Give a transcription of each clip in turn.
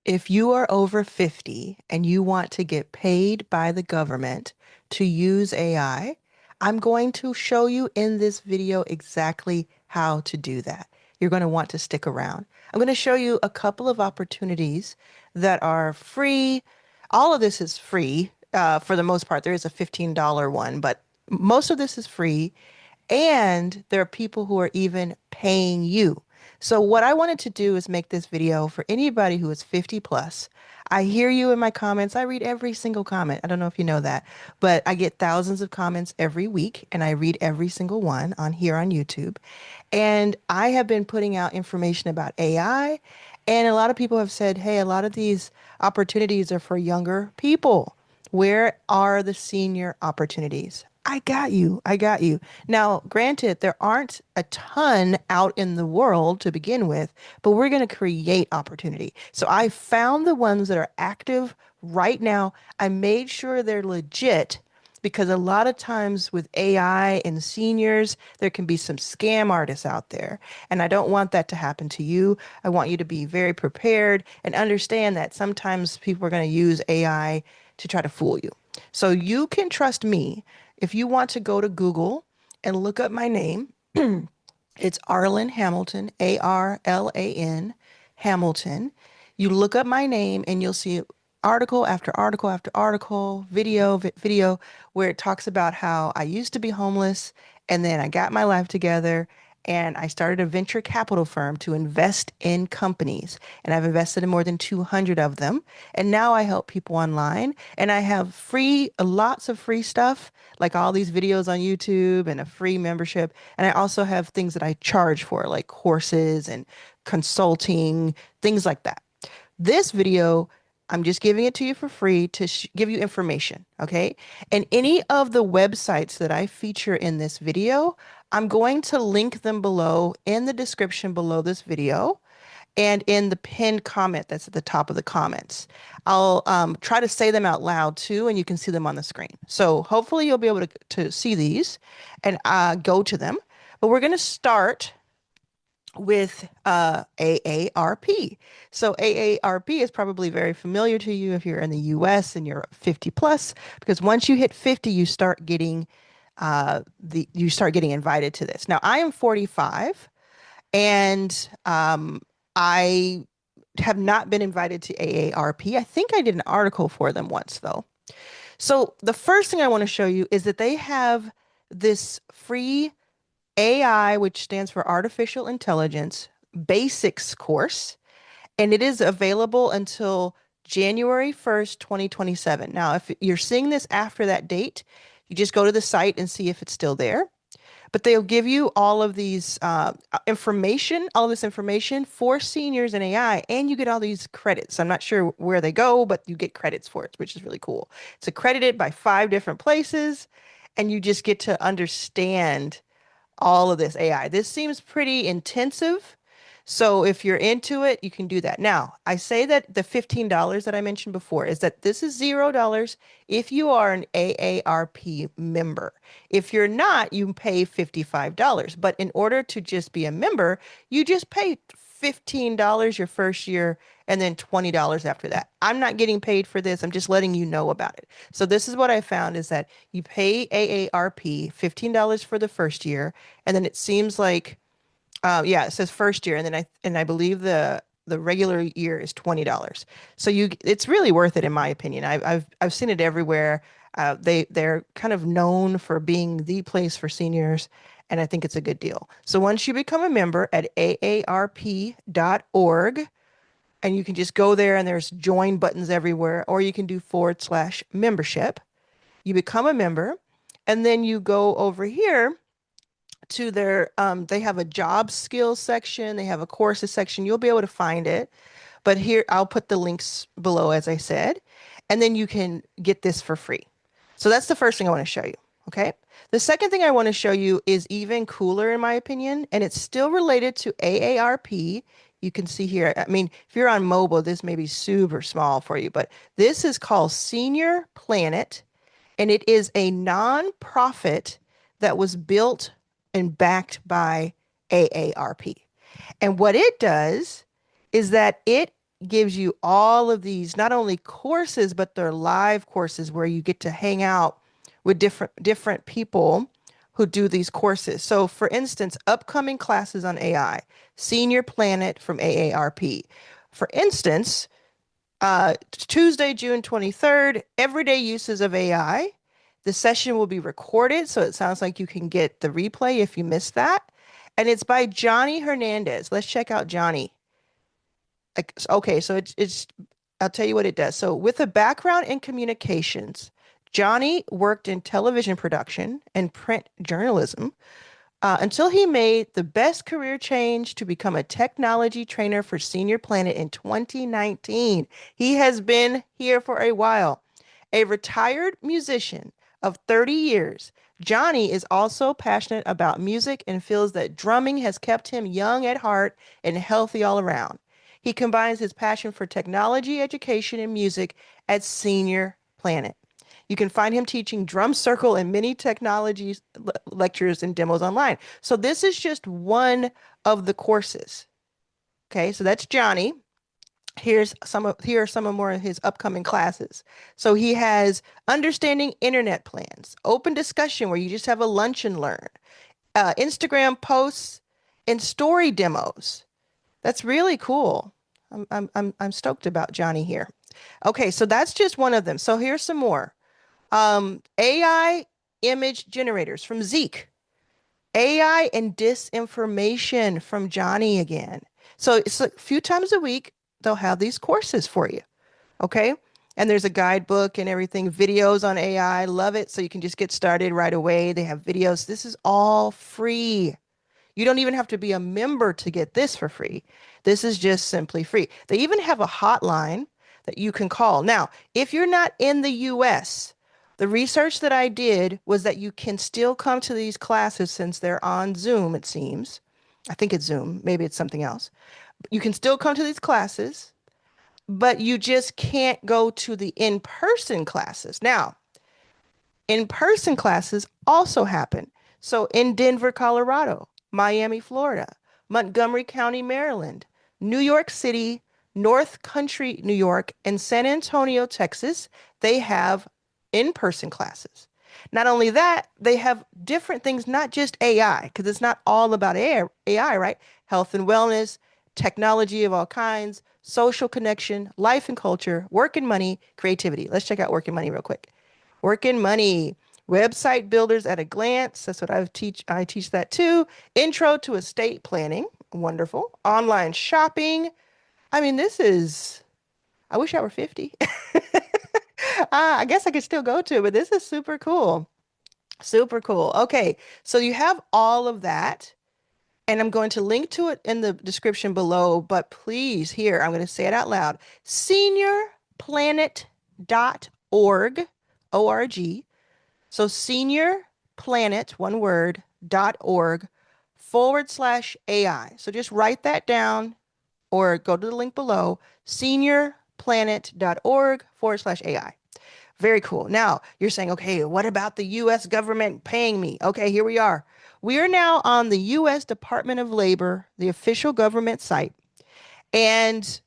If you are over 50 and you want to get paid by the government to use AI, I'm going to show you in this video exactly how to do that. You're going to want to stick around. I'm going to show you a couple of opportunities that are free. All of this is free for the most part. There is a $15 one, but most of this is free. And there are people who are even paying you. So what I wanted to do is make this video for anybody who is 50 plus. I hear you in my comments. I read every single comment. I don't know if you know that, but I get thousands of comments every week and I read every single one on here on YouTube. And I have been putting out information about AI, and a lot of people have said, "Hey, a lot of these opportunities are for younger people. Where are the senior opportunities?" I got you. I got you. Now, granted, there aren't a ton out in the world to begin with, but we're going to create opportunity. So I found the ones that are active right now. I made sure they're legit because a lot of times with AI and seniors, there can be some scam artists out there. And I don't want that to happen to you. I want you to be very prepared and understand that sometimes people are going to use AI to try to fool you. So you can trust me. If you want to go to Google and look up my name, it's Arlan Hamilton, Arlan Hamilton. You look up my name and you'll see article after article after article, video, where it talks about how I used to be homeless and then I got my life together and I started a venture capital firm to invest in companies. And I've invested in more than 200 of them. And now I help people online. And I have free, lots of free stuff, like all these videos on YouTube and a free membership. And I also have things that I charge for, like courses and consulting, things like that. This video, I'm just giving it to you for free to give you information, okay? And any of the websites that I feature in this video, I'm going to link them below in the description below this video and in the pinned comment that's at the top of the comments. I'll try to say them out loud too, and you can see them on the screen. So hopefully you'll be able to see these and go to them. But we're going to start with AARP. So AARP is probably very familiar to you if you're in the US and you're 50 plus, because once you hit 50, you start getting invited to this. Now I am 45, and I have not been invited to AARP. I think I did an article for them once though. So the first thing I want to show you is that they have this free AI, which stands for Artificial Intelligence Basics course, and it is available until January 1st, 2027. Now, if you're seeing this after that date, you just go to the site and see if it's still there. But they'll give you all of these all of this information for seniors in AI, and you get all these credits. I'm not sure where they go, but you get credits for it, which is really cool. It's accredited by 5 different places, and you just get to understand all of this AI. This seems pretty intensive. So if you're into it, you can do that. Now, I say that the $15 that I mentioned before is that this is $0 if you are an AARP member. If you're not, you pay $55. But in order to just be a member, you just pay $15 your first year and then $20 after that. I'm not getting paid for this. I'm just letting you know about it. So this is what I found is that you pay AARP $15 for the first year, and then it seems like yeah, it says first year, and then I believe the regular year is $20. So it's really worth it in my opinion. I've seen it everywhere. They're kind of known for being the place for seniors, and I think it's a good deal. So once you become a member at aarp.org, and you can just go there and there's join buttons everywhere, or you can do /membership. You become a member, and then you go over here to they have a job skills section, they have a courses section. You'll be able to find it. But here, I'll put the links below, as I said, and then you can get this for free. So that's the first thing I want to show you. Okay. The second thing I want to show you is even cooler, in my opinion, and it's still related to AARP. You can see here, I mean, if you're on mobile, this may be super small for you, but this is called Senior Planet, and it is a nonprofit that was built and backed by AARP. And what it does is that it gives you all of these, not only courses, but they're live courses where you get to hang out with different people who do these courses. So for instance, upcoming classes on AI, Senior Planet from AARP. For instance, Tuesday, June 23rd, everyday uses of AI. The session will be recorded, so it sounds like you can get the replay if you missed that. And it's by Johnny Hernandez. Let's check out Johnny. Okay, so it's I'll tell you what it does. So with a background in communications, Johnny worked in television production and print journalism until he made the best career change to become a technology trainer for Senior Planet in 2019. He has been here for a while. A retired musician of 30 years, Johnny is also passionate about music and feels that drumming has kept him young at heart and healthy all around. He combines his passion for technology, education, and music at Senior Planet. You can find him teaching drum circle and many technology lectures and demos online. So this is just one of the courses. Okay, so that's Johnny. Here are some of more of his upcoming classes. So he has understanding internet plans, open discussion where you just have a lunch and learn, Instagram posts, and story demos. That's really cool. I'm stoked about Johnny here. Okay, so that's just one of them. So here's some more. AI image generators from Zeke. AI and disinformation from Johnny again. So it's a few times a week, they'll have these courses for you. Okay. And there's a guidebook and everything, videos on AI. Love it. So you can just get started right away. They have videos. This is all free. You don't even have to be a member to get this for free. This is just simply free. They even have a hotline that you can call. Now, if you're not in the US, the research that I did was that you can still come to these classes since they're on Zoom, it seems. I think it's Zoom. Maybe it's something else. You can still come to these classes, but you just can't go to the in-person classes. Now, in-person classes also happen. So in Denver, Colorado, Miami, Florida, Montgomery County, Maryland, New York City, North Country, New York, and San Antonio, Texas, they have in-person classes. Not only that, they have different things, not just AI, because it's not all about AI, right? Health and wellness, technology of all kinds, social connection, life and culture, work and money, creativity. Let's check out work and money real quick. Work and money, website builders at a glance. That's what I teach that too. Intro to estate planning. Wonderful. Online shopping. I mean, this is, I wish I were 50. I guess I could still go to, but this is super cool. Super cool. Okay. So you have all of that, and I'm going to link to it in the description below, but please, here, I'm going to say it out loud. Seniorplanet.org, O-R-G. So seniorplanet, one word, .org/AI. So just write that down or go to the link below, seniorplanet.org/AI. Very cool. Now you're saying, okay, what about the US government paying me? Okay, here we are. We are now on the US Department of Labor, the official government site. And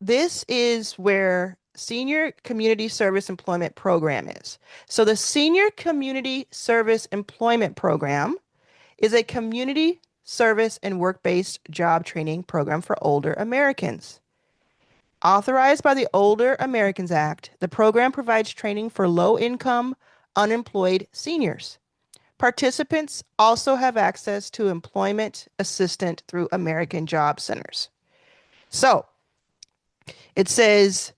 this is where Senior Community Service Employment Program is. So the Senior Community Service Employment Program is a community service and work-based job training program for older Americans. Authorized by the Older Americans Act, the program provides training for low-income, unemployed seniors. Participants also have access to employment assistance through American Job Centers. So it says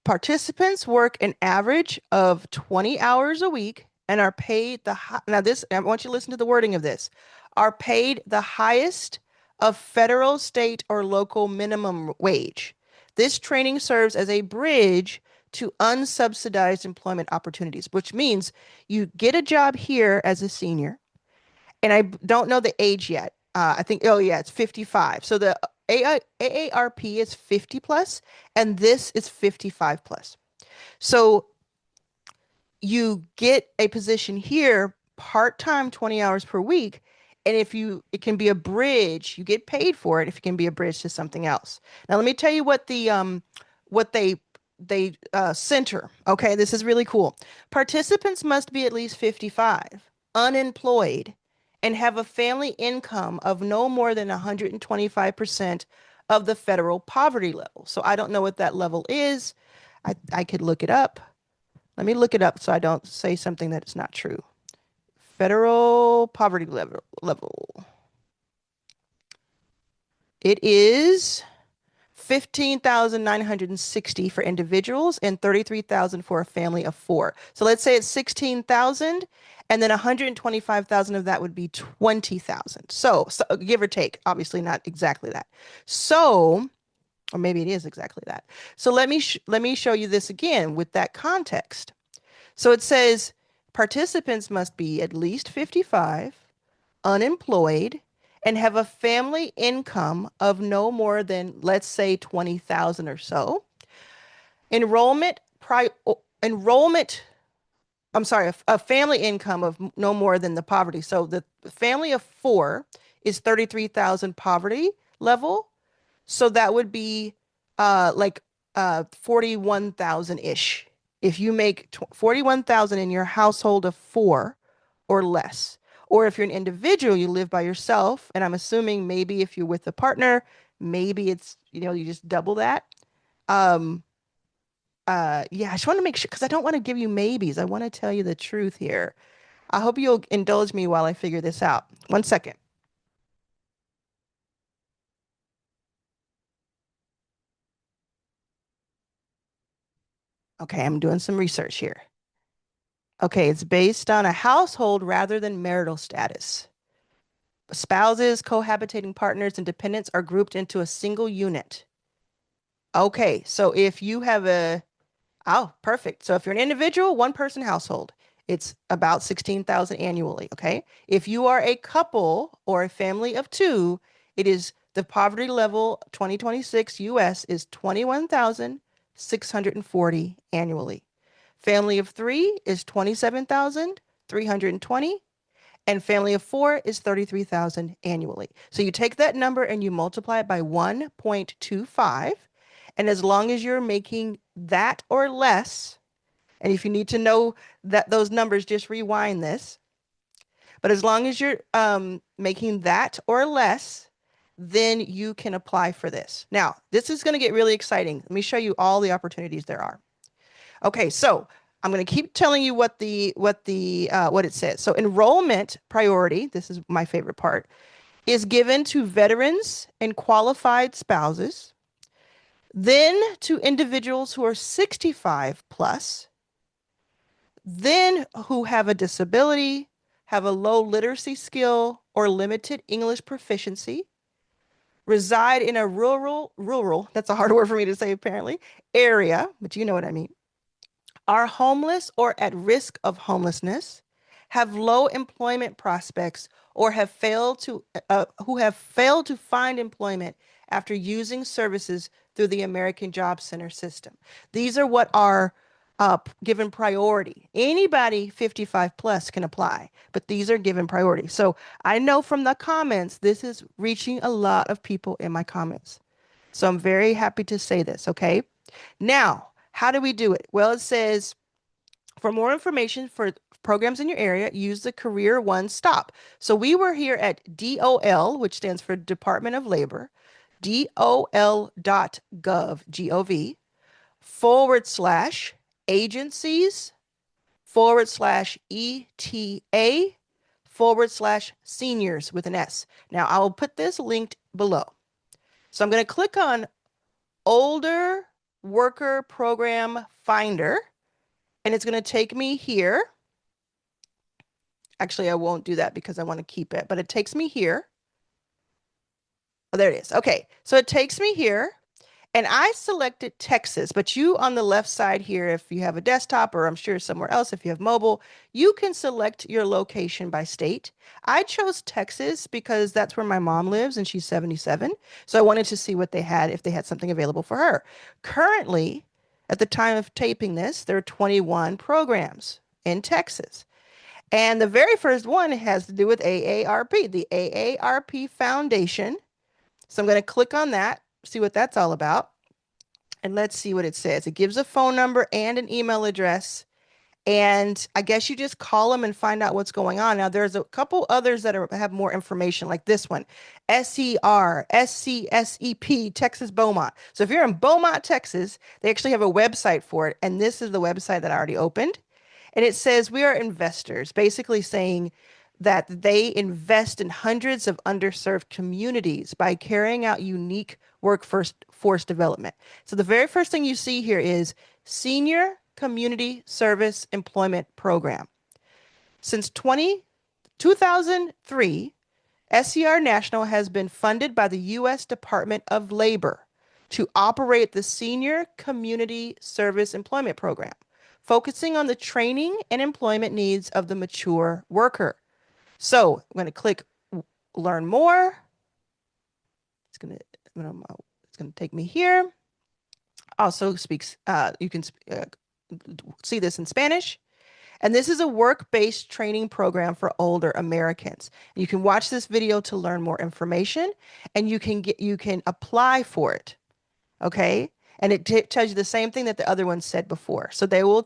participants work an average of 20 hours a week and are paid now this, I want you to listen to the wording of this, are paid the highest of federal, state, or local minimum wage. This training serves as a bridge to unsubsidized employment opportunities, which means you get a job here as a senior, and I don't know the age yet. I think, oh yeah, it's 55. So the AARP is 50 plus, and this is 55 plus. So you get a position here, part-time, 20 hours per week, And if you, it can be a bridge, you get paid for it if it can be a bridge to something else. Now, let me tell you what they center. Okay, this is really cool. Participants must be at least 55, unemployed, and have a family income of no more than 125% of the federal poverty level. So I don't know what that level is. I could look it up. Let me look it up so I don't say something that is not true. Federal poverty level. It is 15,960 for individuals and 33,000 for a family of four. So let's say it's 16,000 and then 125,000 of that would be 20,000. So give or take, obviously not exactly that. So, or maybe it is exactly that. So let me show you this again with that context. So it says participants must be at least 55, unemployed, and have a family income of no more than, let's say, 20,000 or so. Enrollment, pri enrollment, I'm sorry, a family income of no more than the poverty. So the family of four is 33,000 poverty level. So that would be like 41,000-ish. If you make 41,000 in your household of four or less. Or if you're an individual, you live by yourself, and I'm assuming maybe if you're with a partner, maybe it's, you just double that. Um, yeah, I just want to make sure because I don't want to give you maybes. I want to tell you the truth here. I hope you'll indulge me while I figure this out. One second. Okay, I'm doing some research here. Okay, it's based on a household rather than marital status. Spouses, cohabitating partners, and dependents are grouped into a single unit. Okay, so if you have oh, perfect. So if you're an individual, one person household, it's about 16,000 annually, okay? If you are a couple or a family of two, it is the poverty level 2026 US is 21,640 annually. Family of three is 27,320, and family of four is 33,000 annually. So you take that number and you multiply it by 1.25. And as long as you're making that or less, and if you need to know that those numbers, just rewind this. But as long as you're making that or less, then you can apply for this. Now, this is going to get really exciting. Let me show you all the opportunities there are. Okay, so I'm going to keep telling you what it says. So enrollment priority, this is my favorite part, is given to veterans and qualified spouses, then to individuals who are 65 plus, then who have a disability, have a low literacy skill or limited English proficiency, reside in a rural, that's a hard word for me to say apparently, area, but you know what I mean, are homeless or at risk of homelessness, have low employment prospects, or have failed to who have failed to find employment after using services through the American Job Center system. These are what are given priority. Anybody 55 plus can apply, but these are given priority. So I know from the comments, this is reaching a lot of people in my comments. So I'm very happy to say this, okay? Now, how do we do it? Well, it says for more information for programs in your area, use the Career One Stop. So we were here at DOL, which stands for Department of Labor, dol.gov, G-O-V, /agencies, /ETA, /seniors with an S. Now I will put this linked below. So I'm going to click on Older Worker Program Finder, and it's going to take me here. Actually, I won't do that because I want to keep it, but it takes me here. Oh, there it is. Okay, so it takes me here, and I selected Texas, but you on the left side here, if you have a desktop, or I'm sure somewhere else, if you have mobile, you can select your location by state. I chose Texas because that's where my mom lives, and she's 77. So I wanted to see what they had, if they had something available for her. Currently, at the time of taping this, there are 21 programs in Texas. And the very first one has to do with AARP, the AARP Foundation. So I'm going to click on that, see what that's all about. And let's see what it says. It gives a phone number and an email address. And I guess you just call them and find out what's going on. Now, there's a couple others that have more information, like this one, SCSEP, Texas Beaumont. So if you're in Beaumont, Texas, they actually have a website for it. And this is the website that I already opened. And it says we are investors, basically saying that they invest in hundreds of underserved communities by carrying out unique workforce force development. So the very first thing you see here is Senior Community Service Employment Program. Since 2003, SCR National has been funded by the U.S. Department of Labor to operate the Senior Community Service Employment Program, focusing on the training and employment needs of the mature worker. So I'm going to click learn more. It's going to take me here. Also speaks, you can see this in Spanish. And this is a work-based training program for older Americans. You can watch this video to learn more information, and you can apply for it. Okay? And it tells you the same thing that the other one said before. So they will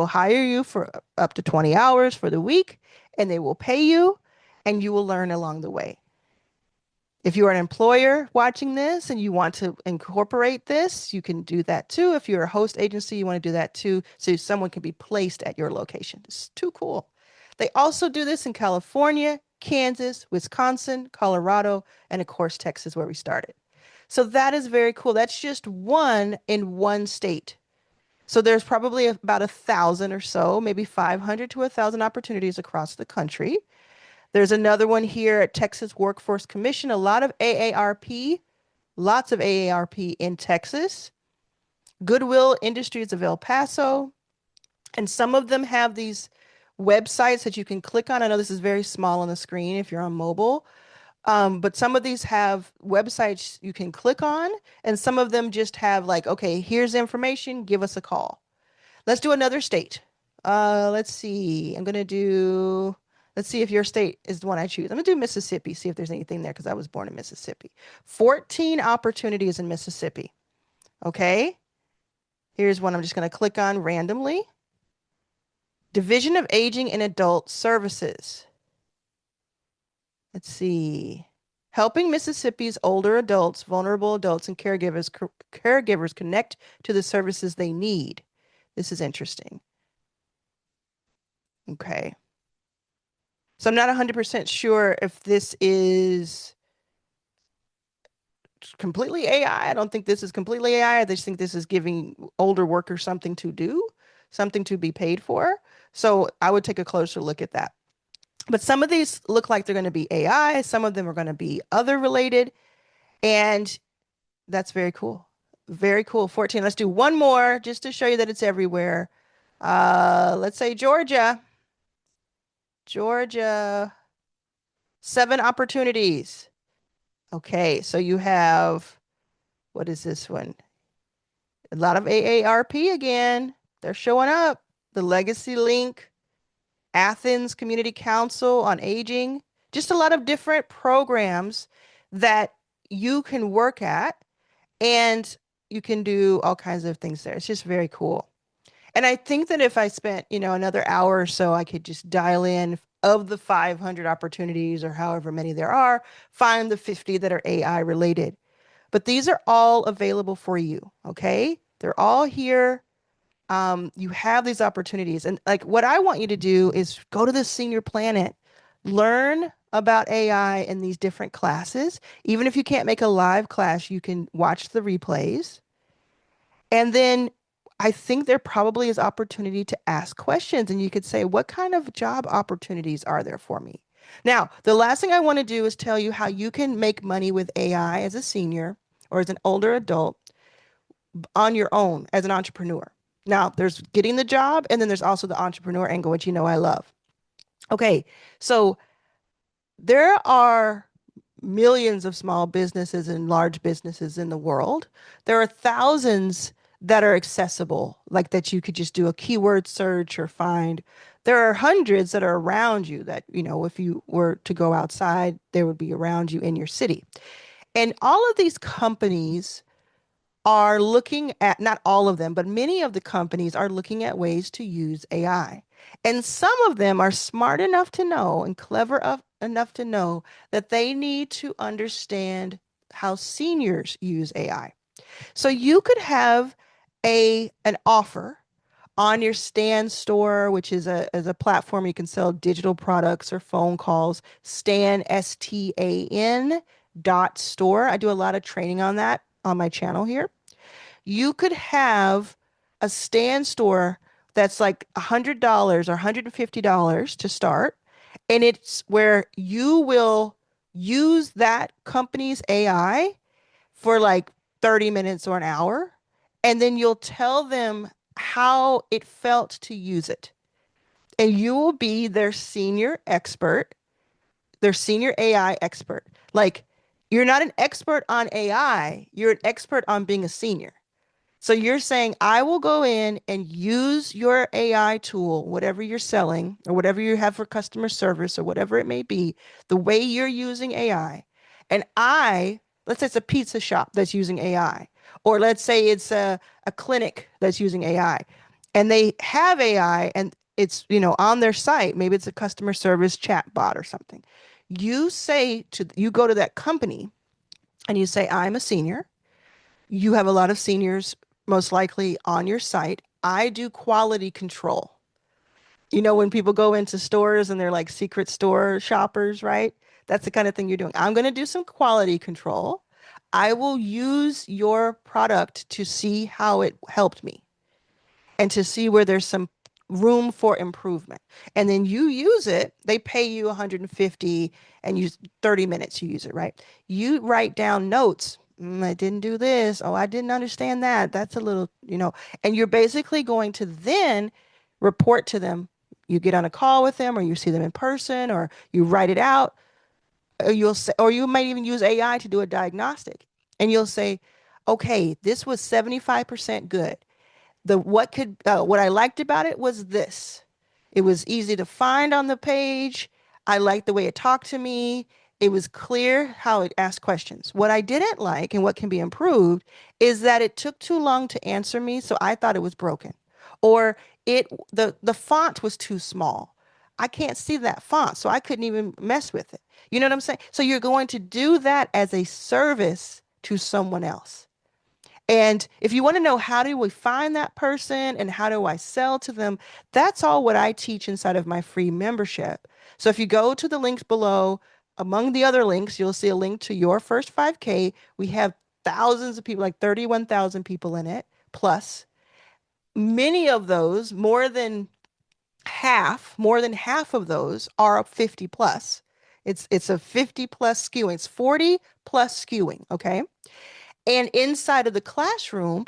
hire you for up to 20 hours for the week, and they will pay you, and you will learn along the way. If you are an employer watching this and you want to incorporate this, you can do that too. If you're a host agency, you want to do that too, so someone can be placed at your location. It's too cool. They also do this in California, Kansas, Wisconsin, Colorado, and of course, Texas, where we started. So that is very cool. That's just one in one state. So there's probably about 1,000 or so, maybe 500 to 1,000 opportunities across the country. There's another one here at Texas Workforce Commission, a lot of AARP, lots of AARP in Texas. Goodwill Industries of El Paso. And some of them have these websites that you can click on. I know this is very small on the screen if you're on mobile. But some of these have websites you can click on, and some of them just have like, okay, here's information, give us a call. Let's do another state. Let's see. Let's see if your state is the one I choose. I'm going to do Mississippi, see if there's anything there because I was born in Mississippi. 14 opportunities in Mississippi. Okay. Here's one I'm just going to click on randomly. Division of Aging and Adult Services. Let's see. Helping Mississippi's older adults, vulnerable adults, and caregivers connect to the services they need. This is interesting. Okay. So I'm not 100% sure if this is completely AI. I don't think this is completely AI. I just think this is giving older workers something to do, something to be paid for. So I would take a closer look at that. But some of these look like they're going to be AI. Some of them are going to be other related. And that's very cool. Very cool. 14. Let's do one more just to show you that it's everywhere. Let's say Georgia. Georgia. 7 opportunities. Okay, so you have, what is this one? A lot of AARP again. They're showing up. The Legacy Link, Athens Community Council on Aging, just a lot of different programs that you can work at, and you can do all kinds of things there. It's just very cool. And I think that if I spent, another hour or so, I could just dial in of the 500 opportunities or however many there are, find the 50 that are AI related. But these are all available for you, okay? They're all here. You have these opportunities. And like what I want you to do is go to the Senior Planet, learn about AI in these different classes. Even if you can't make a live class, you can watch the replays. And then I think there probably is opportunity to ask questions, and you could say, what kind of job opportunities are there for me? Now, the last thing I want to do is tell you how you can make money with AI as a senior or as an older adult on your own as an entrepreneur. Now, there's getting the job, and then there's also the entrepreneur angle, which I love. Okay, so there are millions of small businesses and large businesses in the world. There are thousands that are accessible, like that you could just do a keyword search or find. There are hundreds that are around you that, if you were to go outside, there would be around you in your city. And all of these companies are looking at, not all of them, but many of the companies are looking at ways to use AI. And some of them are smart enough to know and enough to know that they need to understand how seniors use AI. So you could have an offer on your Stan store, which is a platform you can sell digital products or phone calls. Stan, STAN dot store. I do a lot of training on that on my channel here. You could have a Stan store that's like $100 or $150 to start, and it's where you will use that company's AI for like 30 minutes or an hour, and then you'll tell them how it felt to use it. And you will be their senior expert, their senior AI expert. Like, you're not an expert on AI, you're an expert on being a senior. So you're saying, I will go in and use your AI tool, whatever you're selling or whatever you have for customer service or whatever it may be, the way you're using AI. And let's say it's a pizza shop that's using AI, or let's say it's a clinic that's using AI, and they have AI and it's, on their site, maybe it's a customer service chat bot or something. You go to that company and you say, I'm a senior. You have a lot of seniors most likely on your site. I do quality control. When people go into stores and they're like secret store shoppers, right? That's the kind of thing you're doing. I'm going to do some quality control. I will use your product to see how it helped me and to see where there's some room for improvement. And then you use it, they pay you 150 and use 30 minutes you use it, right? You write down notes. I didn't do this. Oh, I didn't understand that. That's a little, and you're basically going to then report to them. You get on a call with them or you see them in person or you write it out or you'll say, or you might even use AI to do a diagnostic and you'll say, okay, this was 75% good. What I liked about it was this. It was easy to find on the page. I liked the way it talked to me. It was clear how it asked questions. What I didn't like and what can be improved is that it took too long to answer me, so I thought it was broken. Or the font was too small. I can't see that font, so I couldn't even mess with it. You know what I'm saying? So you're going to do that as a service to someone else. And if you want to know how do we find that person and how do I sell to them, that's all what I teach inside of my free membership. So if you go to the links below, among the other links, you'll see a link to your first 5K. We have thousands of people, like 31,000 people in it, plus many of those, more than half of those are 50 plus. It's a 50 plus skewing. It's 40 plus skewing, okay? And inside of the classroom,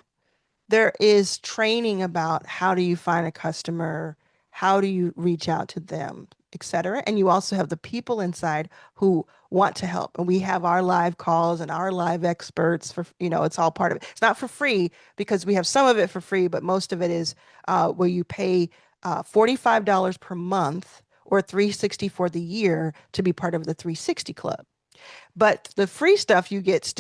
there is training about how do you find a customer, how do you reach out to them, etc. And you also have the people inside who want to help. And we have our live calls and our live experts for, it's all part of it. It's not for free because we have some of it for free, but most of it is where you pay $45 per month or 360 for the year to be part of the 360 club. But the free stuff you get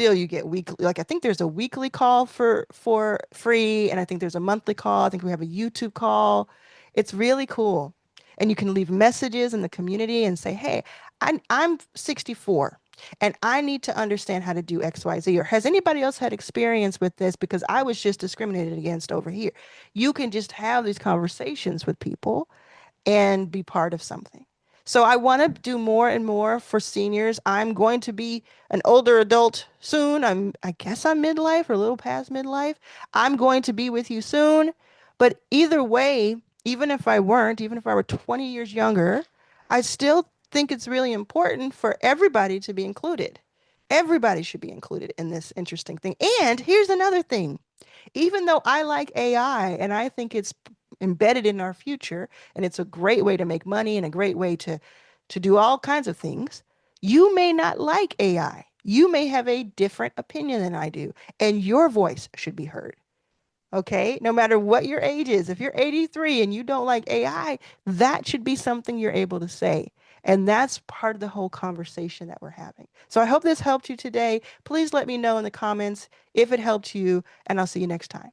weekly. Like I think there's a weekly call for free, and I think there's a monthly call. I think we have a YouTube call. It's really cool. And you can leave messages in the community and say, hey, I'm 64 and I need to understand how to do XYZ. Or has anybody else had experience with this? Because I was just discriminated against over here. You can just have these conversations with people and be part of something. So I want to do more and more for seniors. I'm going to be an older adult soon. I guess I'm midlife or a little past midlife. I'm going to be with you soon. But either way, even if I were 20 years younger, I still think it's really important for everybody to be included. Everybody should be included in this interesting thing. And here's another thing. Even though I like AI and I think it's embedded in our future and it's a great way to make money and a great way to do all kinds of things, you may not like AI. You may have a different opinion than I do, and your voice should be heard. Okay, no matter what your age is, if you're 83 and you don't like AI, that should be something you're able to say. And that's part of the whole conversation that we're having. So I hope this helped you today. Please let me know in the comments if it helped you, and I'll see you next time.